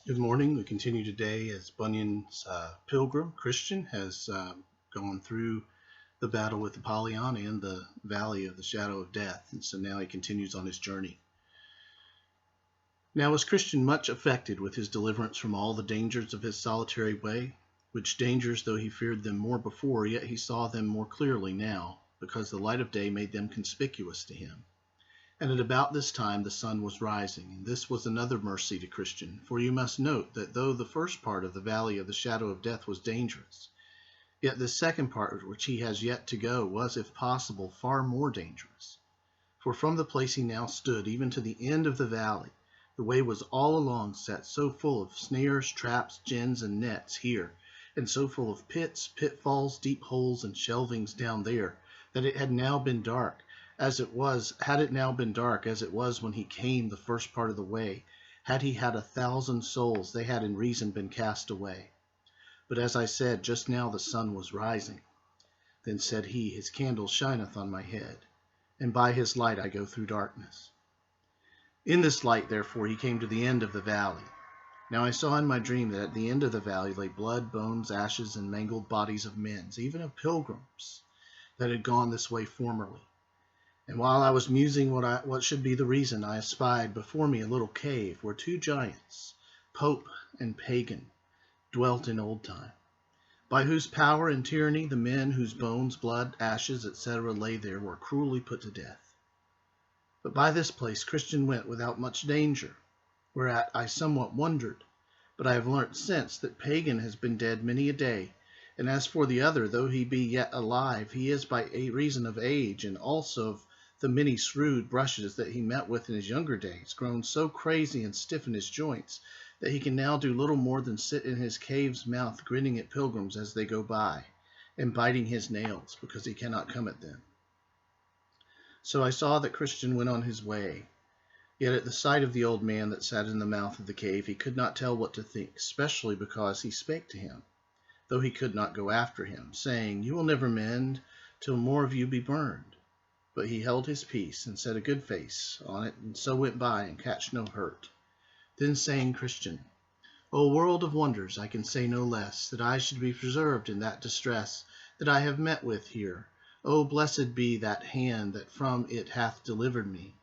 Good morning. We continue today as Bunyan's Pilgrim, Christian, has gone through the battle with Apollyon and the valley of the shadow of death. And so now he continues on his journey. Now was Christian much affected with his deliverance from all the dangers of his solitary way, which dangers, though he feared them more before, yet he saw them more clearly now, because the light of day made them conspicuous to him. And at about this time the sun was rising, and this was another mercy to Christian, for you must note that though the first part of the valley of the shadow of death was dangerous, yet this second part which he has yet to go was, if possible, far more dangerous. For from the place he now stood, even to the end of the valley, the way was all along set so full of snares, traps, gins, and nets here, and so full of pits, pitfalls, deep holes, and shelvings down there, that it had now been dark, as it was, had it now been dark as it was when he came the first part of the way, had he had 1,000 souls, they had in reason been cast away. But as I said, just now the sun was rising. Then said he, His candle shineth on my head, and by his light I go through darkness. In this light, therefore, he came to the end of the valley. Now I saw in my dream that at the end of the valley lay blood, bones, ashes, and mangled bodies of men, even of pilgrims, that had gone this way formerly. And while I was musing what should be the reason, I espied before me a little cave where two giants, Pope and Pagan, dwelt in old time, by whose power and tyranny the men whose bones, blood, ashes, etc. lay there were cruelly put to death. But by this place Christian went without much danger, whereat I somewhat wondered. But I have learnt since that Pagan has been dead many a day, and as for the other, though he be yet alive, he is by a reason of age, and also of the many shrewd brushes that he met with in his younger days, grown so crazy and stiff in his joints, that he can now do little more than sit in his cave's mouth grinning at pilgrims as they go by, and biting his nails, because he cannot come at them. So I saw that Christian went on his way. Yet at the sight of the old man that sat in the mouth of the cave, he could not tell what to think, especially because he spake to him, though he could not go after him, saying, You will never mend till more of you be burned. But he held his peace, and set a good face on it, and so went by, and catched no hurt. Then saying Christian, O world of wonders, I can say no less, that I should be preserved in that distress that I have met with here. O blessed be that hand that from it hath delivered me.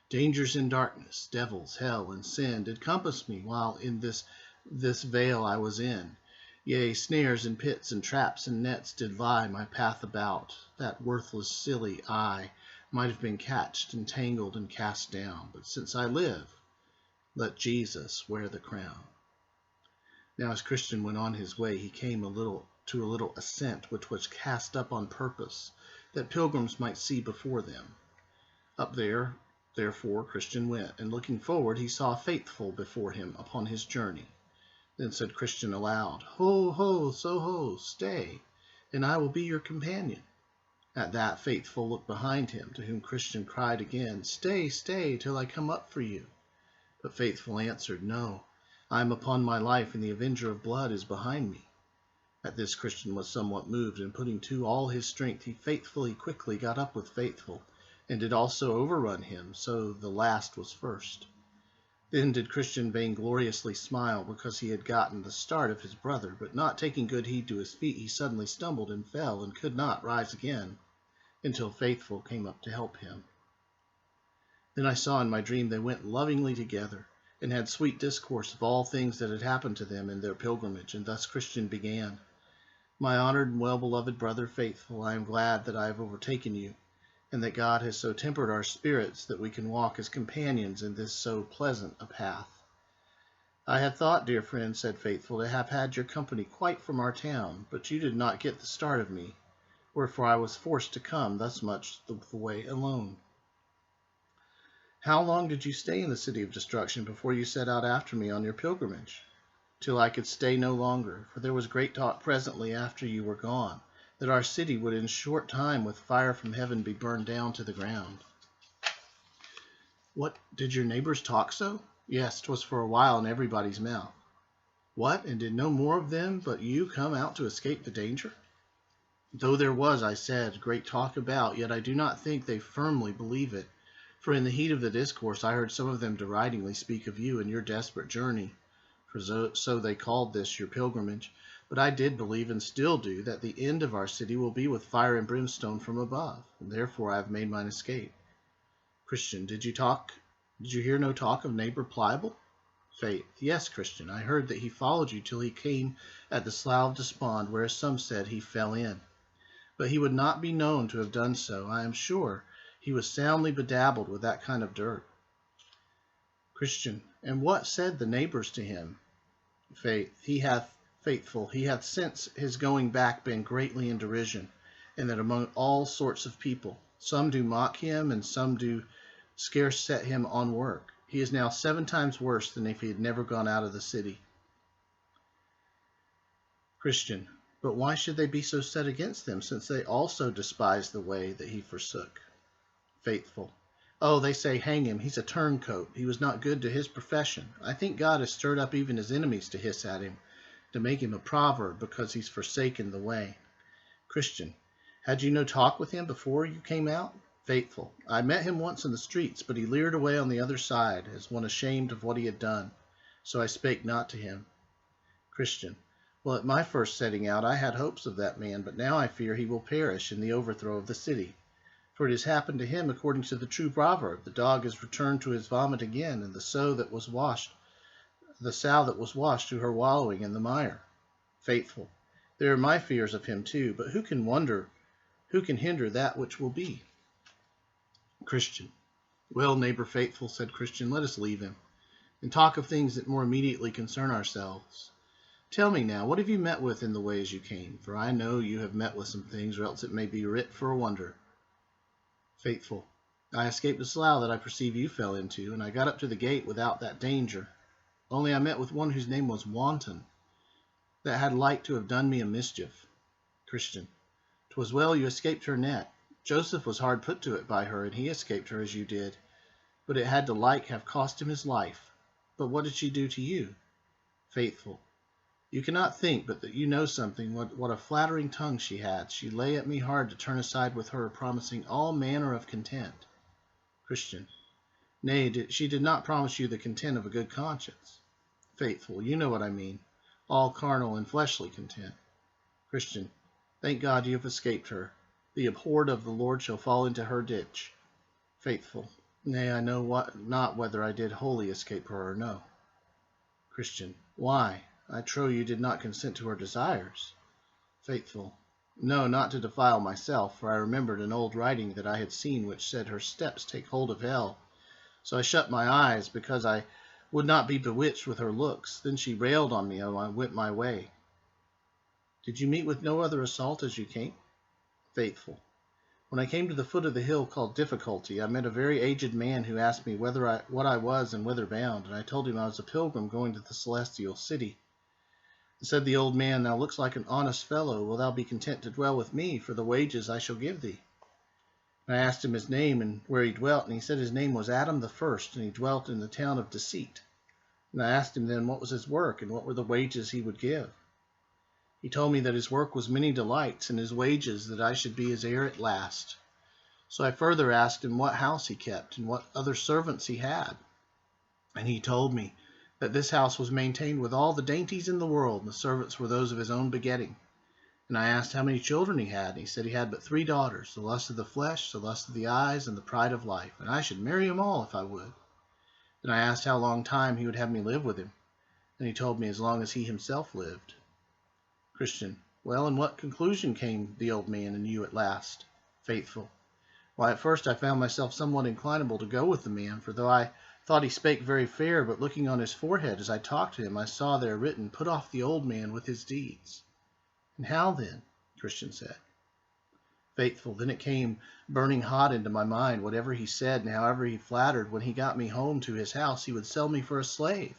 Dangers and darkness, devils, hell, and sin did compass me while in this vale I was in. Yea, snares and pits and traps and nets did lie my path about, that worthless silly I might have been catched, entangled, and cast down. But since I live, let Jesus wear the crown. Now as Christian went on his way, he came to a little ascent, which was cast up on purpose, that pilgrims might see before them. Up there, therefore, Christian went, and looking forward, he saw Faithful before him upon his journey. Then said Christian aloud, Ho, ho, so ho, stay, and I will be your companion. At that Faithful looked behind him, to whom Christian cried again, Stay, stay, till I come up for you. But Faithful answered, No, I am upon my life, and the avenger of blood is behind me. At this Christian was somewhat moved, and putting to all his strength, he faithfully quickly got up with Faithful, and did also overrun him, so the last was first. Then did Christian vaingloriously smile, because he had gotten the start of his brother, but not taking good heed to his feet, he suddenly stumbled and fell, and could not rise again, until Faithful came up to help him. Then I saw in my dream they went lovingly together, and had sweet discourse of all things that had happened to them in their pilgrimage, and thus Christian began, My honored and well-beloved brother Faithful, I am glad that I have overtaken you, and that God has so tempered our spirits that we can walk as companions in this so pleasant a path. I had thought, dear friend, said Faithful, to have had your company quite from our town, but you did not get the start of me, wherefore I was forced to come thus much the way alone. How long did you stay in the city of destruction before you set out after me on your pilgrimage? Till I could stay no longer, for there was great talk presently after you were gone, that our city would in short time with fire from heaven be burned down to the ground. What, did your neighbors talk so? Yes, 'twas for a while in everybody's mouth. What, and did no more of them but you come out to escape the danger? Though there was, I said, great talk about, yet I do not think they firmly believe it, for in the heat of the discourse I heard some of them deridingly speak of you and your desperate journey. for so they called this your pilgrimage. But I did believe, and still do, that the end of our city will be with fire and brimstone from above, and therefore I have made mine escape. Christian, did you hear no talk of neighbor Pliable? Faith, yes, Christian, I heard that he followed you till he came at the Slough of Despond, where, as some said, he fell in. But he would not be known to have done so, I am sure. He was soundly bedabbled with that kind of dirt. Christian, and what said the neighbors to him? Faithful, he hath since his going back been greatly in derision, and that among all sorts of people. Some do mock him, and some do scarce set him on work. He is now 7 times worse than if he had never gone out of the city. Christian, but why should they be so set against him, since they also despise the way that he forsook? Faithful, oh, they say, hang him, he's a turncoat. He was not good to his profession. I think God has stirred up even his enemies to hiss at him, to make him a proverb, because he's forsaken the way. Christian, had you no talk with him before you came out? Faithful, I met him once in the streets, but he leered away on the other side, as one ashamed of what he had done. So I spake not to him. Christian, well, at my first setting out I had hopes of that man, but now I fear he will perish in the overthrow of the city. For it has happened to him according to the true proverb, the dog is returned to his vomit again, and the sow that was washed to her wallowing in the mire. Faithful, there are my fears of him too, but who can hinder that which will be? Christian, well, neighbor Faithful, said Christian, let us leave him, and talk of things that more immediately concern ourselves. Tell me now, what have you met with in the way as you came? For I know you have met with some things, or else it may be writ for a wonder. Faithful, I escaped the slough that I perceive you fell into, and I got up to the gate without that danger. Only I met with one whose name was Wanton, that had like to have done me a mischief. Christian, 'twas well you escaped her net. Joseph was hard put to it by her, and he escaped her as you did. But it had to like have cost him his life. But what did she do to you? Faithful, you cannot think but that you know something, what a flattering tongue she had. She lay at me hard to turn aside with her, promising all manner of content. Christian, nay, she did not promise you the content of a good conscience. Faithful, you know what I mean, all carnal and fleshly content. Christian, thank God you have escaped her. The abhorred of the Lord shall fall into her ditch. Faithful, nay, I know not whether I did wholly escape her or no. Christian, why? I trow you did not consent to her desires. Faithful, no, not to defile myself, for I remembered an old writing that I had seen which said her steps take hold of hell. So I shut my eyes, because I would not be bewitched with her looks. Then she railed on me, and I went my way. Did you meet with no other assault as you came? Faithful, when I came to the foot of the hill called Difficulty, I met a very aged man who asked me what I was and whither bound, and I told him I was a pilgrim going to the celestial city. Said the old man, thou lookst like an honest fellow. Will thou be content to dwell with me for the wages I shall give thee? And I asked him his name and where he dwelt, and he said his name was Adam the First, and he dwelt in the town of Deceit. And I asked him then what was his work, and what were the wages he would give. He told me that his work was many delights, and his wages that I should be his heir at last. So I further asked him what house he kept, and what other servants he had. And he told me that this house was maintained with all the dainties in the world, and the servants were those of his own begetting. And I asked how many children he had, and he said he had but 3 daughters, the lust of the flesh, the lust of the eyes, and the pride of life, and I should marry them all if I would. Then I asked how long time he would have me live with him, and he told me as long as he himself lived. Christian, well, and what conclusion came the old man and you at last? Faithful, why, at first I found myself somewhat inclinable to go with the man, for though I thought he spake very fair, but looking on his forehead as I talked to him, I saw there written, put off the old man with his deeds. And how then? Christian said. Faithful, then it came burning hot into my mind, whatever he said and however he flattered, when he got me home to his house, he would sell me for a slave.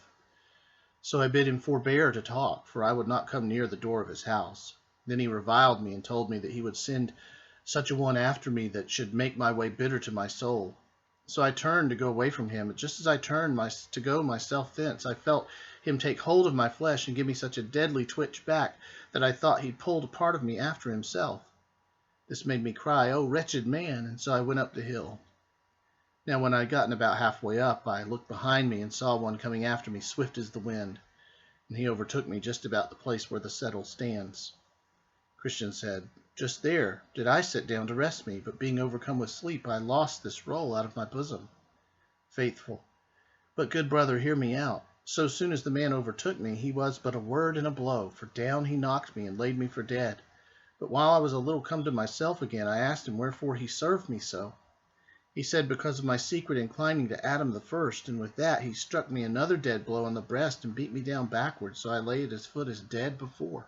So I bid him forbear to talk, for I would not come near the door of his house. Then he reviled me and told me that he would send such a one after me that should make my way bitter to my soul. So I turned to go away from him, but just as I turned to go myself thence, I felt him take hold of my flesh and give me such a deadly twitch back that I thought he pulled a part of me after himself. This made me cry, "Oh, wretched man!" and so I went up the hill. Now when I had gotten about halfway up, I looked behind me and saw one coming after me swift as the wind. and he overtook me just about the place where the settle stands. Christian said, "Just there did I sit down to rest me, but being overcome with sleep, I lost this roll out of my bosom." Faithful. But, good brother, hear me out. So soon as the man overtook me, he was but a word and a blow, for down he knocked me and laid me for dead. But while I was a little come to myself again, I asked him wherefore he served me so. He said, because of my secret inclining to Adam the first, and with that he struck me another dead blow on the breast and beat me down backward, so I lay at his foot as dead before.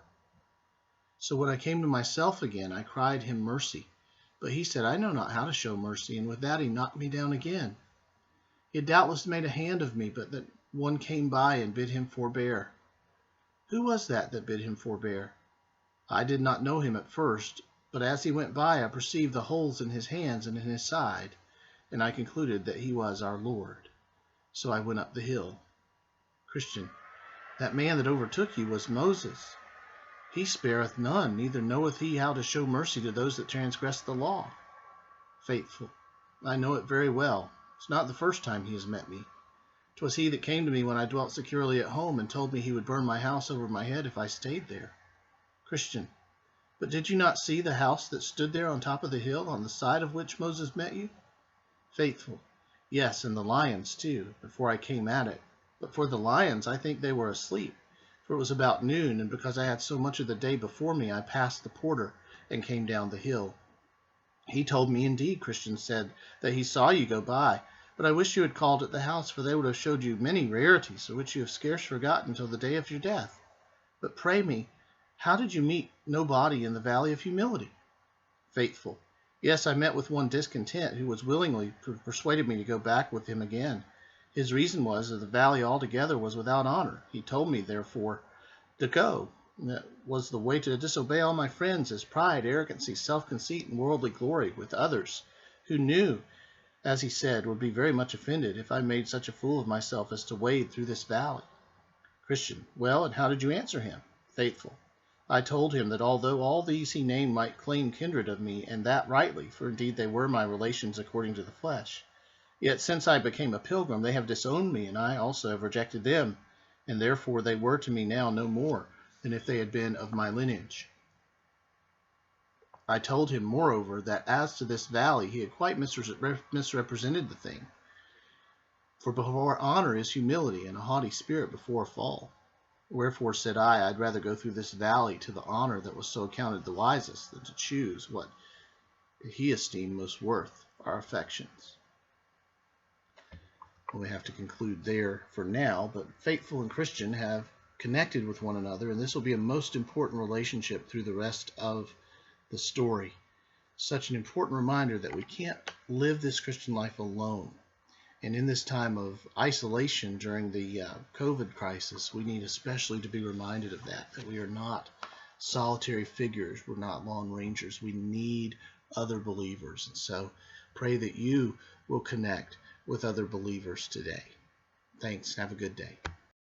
So when I came to myself again, I cried him mercy. But he said, I know not how to show mercy, and with that he knocked me down again. He had doubtless made a hand of me, but that one came by and bid him forbear. Who was that bid him forbear? I did not know him at first, but as he went by I perceived the holes in his hands and in his side, and I concluded that he was our Lord. So I went up the hill. Christian. That man that overtook you was Moses. He spareth none, neither knoweth he how to show mercy to those that transgress the law. Faithful. I know it very well. It's not the first time he has met me. 'Twas he that came to me when I dwelt securely at home, and told me he would burn my house over my head if I stayed there. Christian. But did you not see the house that stood there on top of the hill, on the side of which Moses met you? Faithful. Yes, and the lions too, before I came at it. But for the lions, I think they were asleep. For it was about noon, and because I had so much of the day before me, I passed the porter and came down the hill. He told me indeed, Christian said, that he saw you go by, but I wish you had called at the house, for they would have showed you many rarities, of which you have scarce forgotten till the day of your death. But pray me, how did you meet nobody in the valley of humility? Faithful. Yes, I met with one discontent, who was willingly persuaded me to go back with him again. His reason was that the valley altogether was without honor. He told me, therefore, to go. And that was the way to disobey all my friends, as pride, arrogancy, self-conceit, and worldly glory with others, who knew, as he said, would be very much offended if I made such a fool of myself as to wade through this valley. Christian. Well, and how did you answer him? Faithful. I told him that although all these he named might claim kindred of me, and that rightly, for indeed they were my relations according to the flesh, yet since I became a pilgrim, they have disowned me, and I also have rejected them, and therefore they were to me now no more than if they had been of my lineage. I told him, moreover, that as to this valley, he had quite misrepresented the thing. For before honor is humility, and a haughty spirit before a fall. Wherefore, said I, I'd rather go through this valley to the honor that was so accounted the wisest, than to choose what he esteemed most worth our affections. We have to conclude there for now, but Faithful and Christian have connected with one another, and this will be a most important relationship through the rest of the story. Such an important reminder that we can't live this Christian life alone. And in this time of isolation during the COVID crisis, we need especially to be reminded of that we are not solitary figures, we're not lone rangers. We need other believers. And so pray that you will connect with other believers today. Thanks. Have a good day.